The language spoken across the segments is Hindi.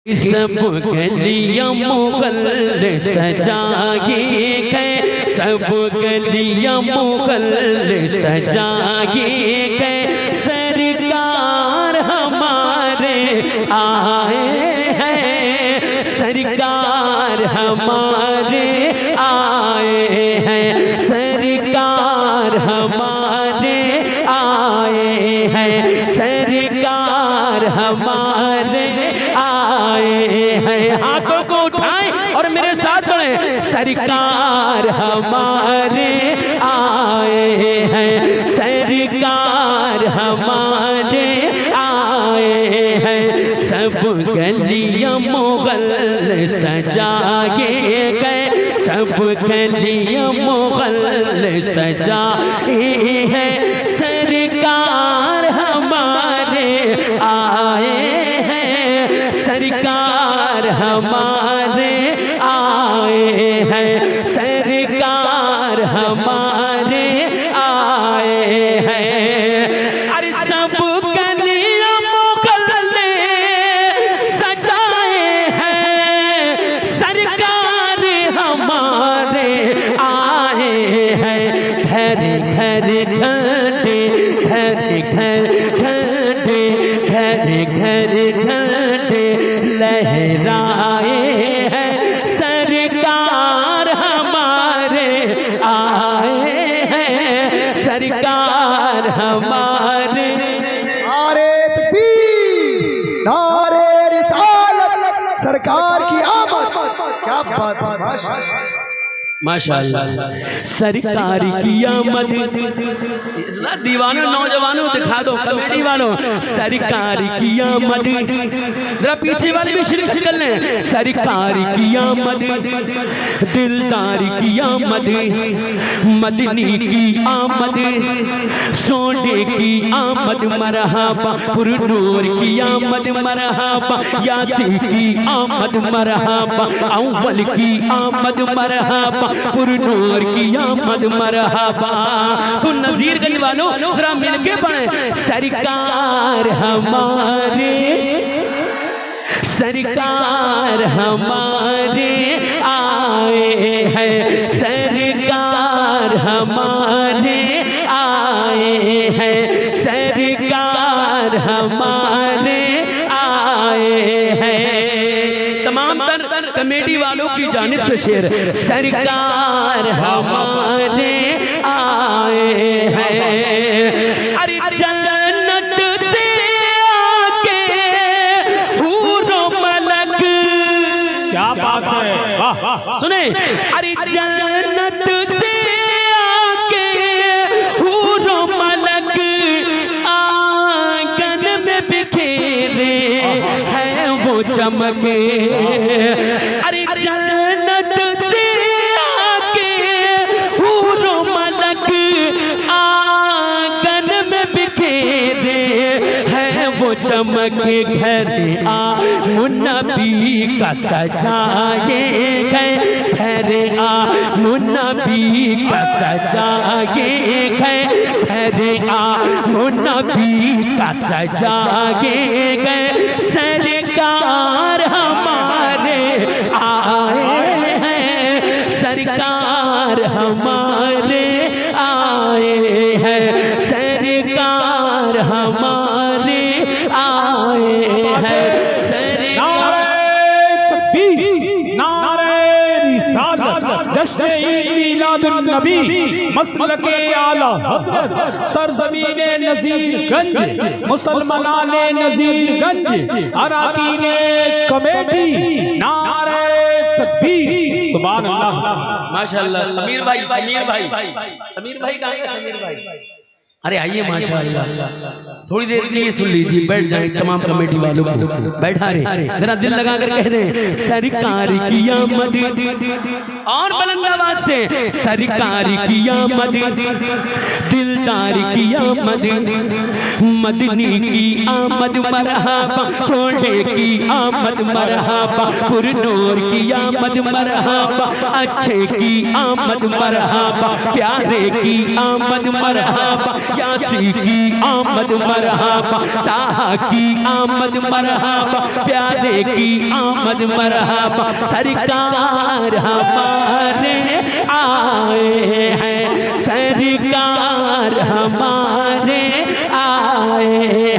सब गलियां मुगल सजाए गए, सब गलियां मुगल सजाए गए। सरकार हमारे आए हैं, सरकार हमारे आए हैं, सरकार हमारे आए हैं, सरकार हमारे आए हैं। हाथों को उठाएं और मेरे साथ पढ़ें, सरकार हमारे आए हैं, सरकार हमारे आए हैं। सब गलियां मुगल सजाए गए, सब गलियां मुगल सजाए हैं। सरकार हमारे आए हैं, सरकार हमारे आए हैं, सरकार हमारे आए हैं। अरे सब गलियां मुगल सजाए हैं, सरकार हमारे आए हैं। घर घर झंडे, घर घर झंडे, घर घर झंडे लहराए हैं। सरकार हमारे आए हैं, सरकार हमारे। नारे तकबीर, नारे रिसालत, सरकार की आमद। क्या बात है, माशाअल्लाह। सरकार की आमद, दीवानों नौजवानों दिखा दो, कमेटी वालों, सरकार की आमद। जरा पीछे वाले भी शिरक कर लें। सरकार की आमद, दिलदार की आमद, मदनी की आमद, सोने की आमद मरहबा, पुरनूर की आमद मरहबा, यासीन की आमद मरहबा, अव्वल की आमद मरहबा, पुरनूर की आमद मरहबा। तो नज़ीरगंज वालों जरा मिलके पढ़े, सरकार हमारे, सरकार हमारे आए हैं, सरकार हमारे आए हैं, सरकार हमारे आए हैं। तमाम तर कमेटी वालों की जानिब से शेर, सरकार हमारे आए हैं। अरे जन्नत से आके हूरो मलक, क्या बात है, सुने। अरे जन्नत से आके हूरो मलक आंगन में बिखेरे हैं वो चमके। अरे जन्नत से आके हूरो मलक आंगन में बिखेरे हैं वो चमके। घर आ मुन्नबी का सजाए गए, घर आ मुन्नबी का सजाए गए, घर आ मुन्नबी का सजाए गए। सरकार हमारे आए हैं, सरकार हमारे आए हैं, सरकार हमारे आए हैं। नबी मसलके आला हज़रत सरज़मीने नज़ीरगंज, मुसलमानाने नज़ीरगंज, अराकीने कमेटी, नारे तकबीर, सुभान अल्लाह, माशाअल्लाह। समीर भाई, समीर भाई, समीर भाई कहाँ है? समीर भाई, अरे आइए माशाअल्लाह। थोड़ी देर के लिए सुन लीजिए, बैठ जाए तमाम कमेटी वालों को, बैठा रहे, जरा दिल लगा कर कह रहे, सरकार की आमद, और बुलंद आवाज से, सरकार की आमद, दिलदार की आमद, मदनी की आमद मरहबा, सोने की आमद मरहबा, पुरनूर की आमद मरहबा, अच्छे की आमद मरहबा, प्यारे की आमद मरहबा, यासी की आमद मरहबा, ताहा की आमद मरहबा, प्यारे की आमद मरहबा, सरकार हमारे आए हैं, सरकार हमारे आए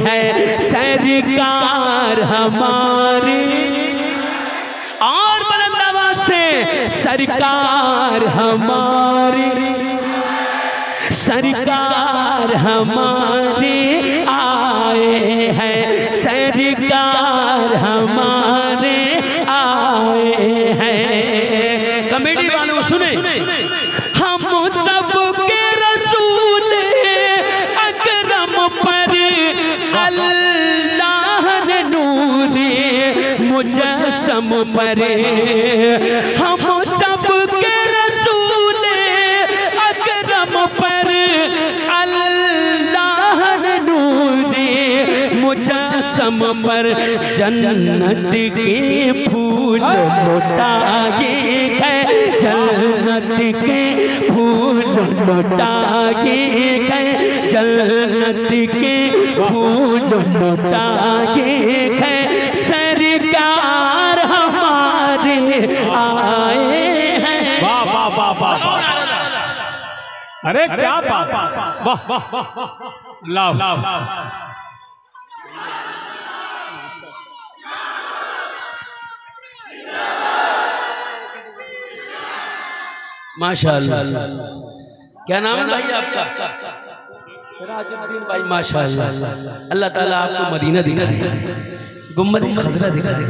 हैं, सरकार हमारे। और बुलंद आवाज से सरकार हमारे, सरकार हमारे आए हैं, सरकार हमारे आए हैं। कमेटी वालों सुने, हम सबके रसूल अकरम पर अल्लाह ने नूरे मुजस्सम पर, हम सबके रसूल अकरम पर अल्लाह ने नूरे मुजस्सम पर जन्नत के फूल लुटाए हैं, जन्नत के फूल लुटाए हैं, जन्नत के फूल लुटाए हैं, सरकार हमारे आए हैं। वाह वाह वाह वाह, अरे क्या बात, वाह वाह वाह, अल्लाह। माशाअल्लाह। क्या नाम है भाई आपका? सिराजुद्दीन भाई, माशाअल्लाह। अल्लाह ताला आपको मदीना दिखाए, गुम्बद खजरा दिखाए।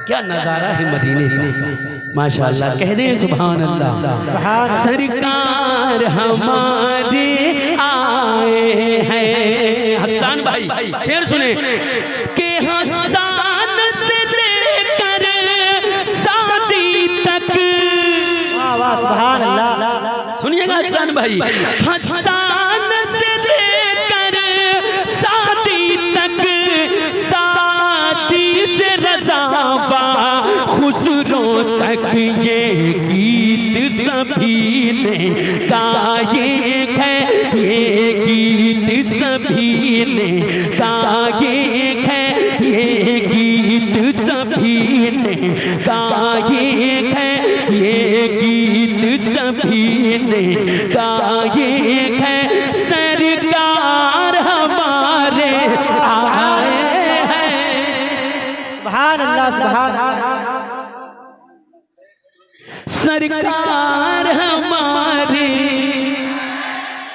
क्या नजारा है मदीने का, माशाअल्लाह। कह दे सुभान अल्लाह। सरकार हमारे आए हैं। हसन भाई शेर सुने कि हसन से लेकर शादी तक, सुभान अल्लाह। सुनिएगा हसन भाई, हसन से लेकर शादी तक, शादी से रज़ावा खुसरो तक, ये गीत सभी ने गाए हैं, ये गीत सभी ने गाए हैं, ये गीत सभी ने गाए हैं, ये गीत सभी ने गाए हैं, सरकार हमारे आए हैं। सुभान अल्लाह, सुभान अल्लाह। सरकार हमारे।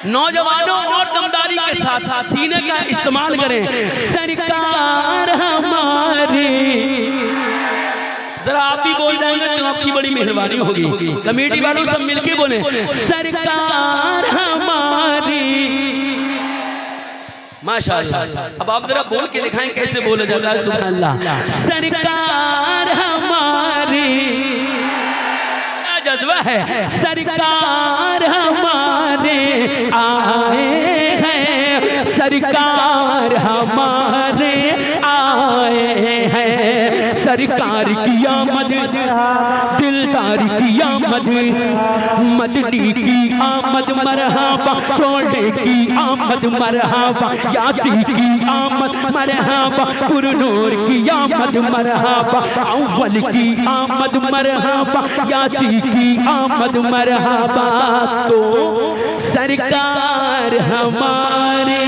नौजवानों और दमदारी के साथ सीने का इस्तेमाल करें। सरकार हमारे। जरा आप भी बोल जाएंगे तो आपकी बड़ी मेहरबानी होगी। कमेटी वालों सब मिलके बोले, सरकार हमारी। माशाअल्लाह। अब आप जरा बोल के दिखाएं कैसे बोला जाता है। सुभान अल्लाह। सरकार हमारी, क्या जज्बा है। सरकार हमारे आए हैं, सरकार हमारे आए हैं, सरकार की आमद, दिलदार की आमद, मदनी की आमद मरहबा, सोने की आमद मरहबा, यासीन की आमद मरहबा, पुरनूर की आमद मरहबा, अव्वल की आमद मरहबा, यासीन की आमद मरहबा। तो सरकार हमारे,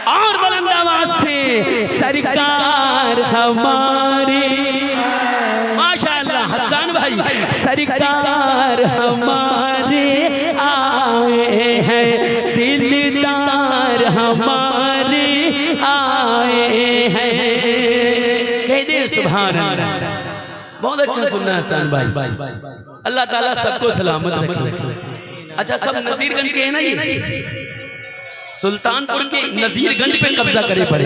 और बुलंद आवाज से सरकार हमारे। माशाअल्लाह हसन भाई, सरकार हमारे आए हैं, दिलदार हमारे आए हैं। कह दे सुभान अल्लाह। बहुत अच्छा सुनना हसन भाई। अल्लाह ताला सबको सलामत रखे। अच्छा, सब नजीरगंज के हैं ना ये? सुल्तानपुर के नजीरगंज पे कब्जा करे पड़े।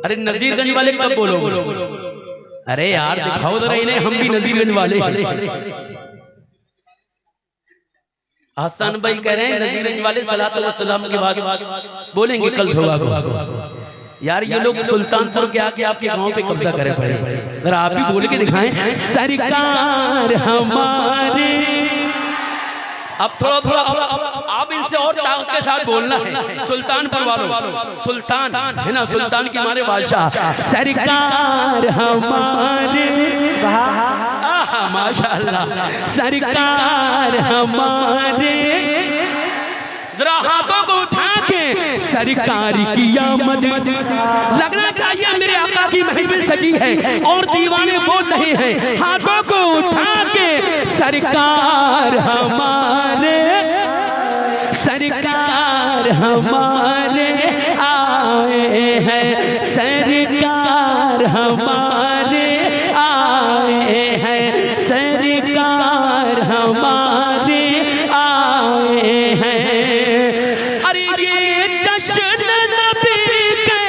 अरे नजीरगंज वाले कब बोलो? अरे यार दिखाओ जरा इन्हें, हम भी नजीरगंज वाले। हसन भाई कह रहे हैं नजीरगंज वाले सलातो व सलाम के बाद बोलेंगे कल सुबह को। यार ये लोग सुल्तानपुर के आके आपके गांव पे कब्जा करे पड़े। अगर आप भी बोल के दिखाएं, सरकार हमारे अब थोड़ा थोड़ा आप इनसे और ताकत के साथ बोलना है। सुल्तानपुर वालों, सुल्तान है ना, सुल्तान की हमारे बादशाह सरकार हमारे, माशाअल्लाह सरकार हमारे, जरा हाथों को उठा के सरकार की आमद। लगना चाहिए मेरे आका की महफिल सजी है और दीवाने बोल रहे हैं। हाथों को उठा के सरकार हमारे, सरकार हमारे आए हैं, सरकार हमारे आए हैं, सरकार हमारे आए हैं। अरे ये जश्न नबी के,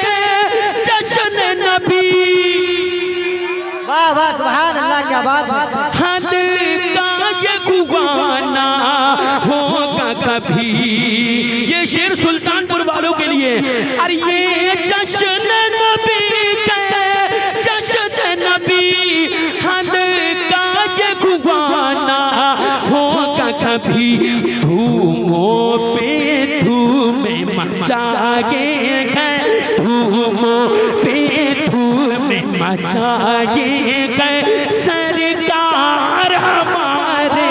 जश्न नबी, वाह वाह सुभान अल्लाह, क्या बात है। हद का ये गुवाना होगा कभी, ये शेर सुल्तानपुर वालों के लिए। अरे ये जश्न नबी के, जश्न नबी, हद का ये गुवाना होगा कभी, धूमों पे धूम मचाएंगे, धूमों पे धूम मचाएंगे, सरकार हमारे।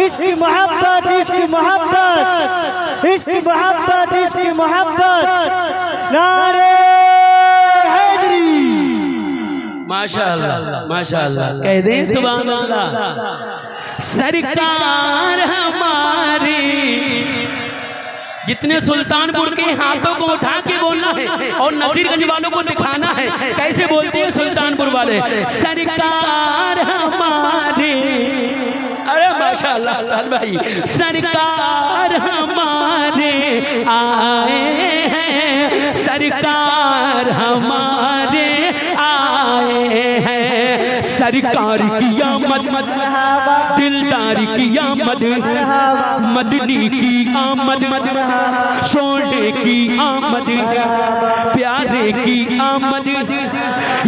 इसकी मोहब्बत, इसकी मोहब्बत, इसकी मोहब्बत, इसकी मोहब्बत, नारे हैदरी। माशाअल्लाह माशाअल्लाह, कह दें सुभान अल्लाह। सरकार हमारी, जितने सुल्तानपुर के हाथों को उठा के बोलना है और नसीरगंज वालों को दिखाना है कैसे बोलते हैं सुल्तानपुर वाले। सरकार हमारे, अरे माशाअल्लाह साल भाई, सरकार हमारे आए हैं, सरकार हमारे आए हैं, सरकार की आमद, दिलदार की आमद, मदनी की आमद, सोने की आमद, प्यारे की आमद,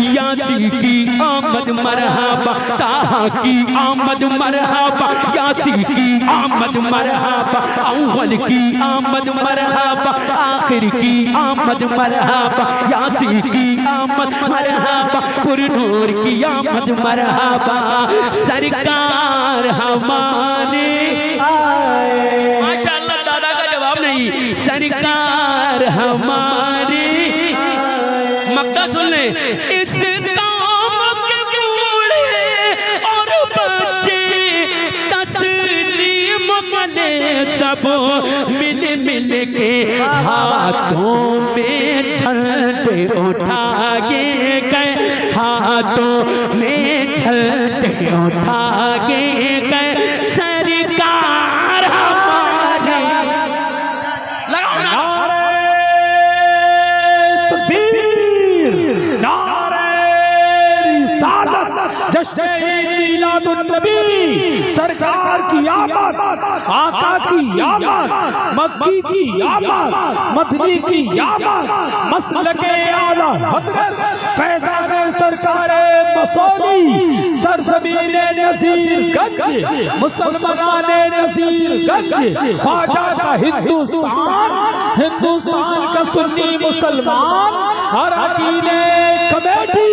यासी की आमद मरहबा, ताहा की आमद मरहबा, यासी की आमद मरहबा, अव्वल की आमद मरहबा, आखिर की आमद मरहबा, यासी की आमद मरहबा, पुरनूर की आमद मरहबा, सरकार हमारे। माशाअल्लाह, दादा का जवाब नहीं, सरकार हमारे। मक्ता सुन ले, इस काम के बूढ़े और बच्चे तस्लीम करे सब मिल मिल के, हाथों में झंडे उठाए गए, हाथों में झंडे उठाए गए, सरकार हमारे। सरकार की आमद, आका की आमद, मक्की की आमद, मदनी की आमद, मसलके आला हज़रत पैगामे सरकारे मसौदी, सरज़मीने नज़ीरगंज, मुसलमानाने नज़ीरगंज, ख्वाजा का हिंदुस्तान, हिंदुस्तान का सुन्नी मुसलमान, अरकीने कमेटी,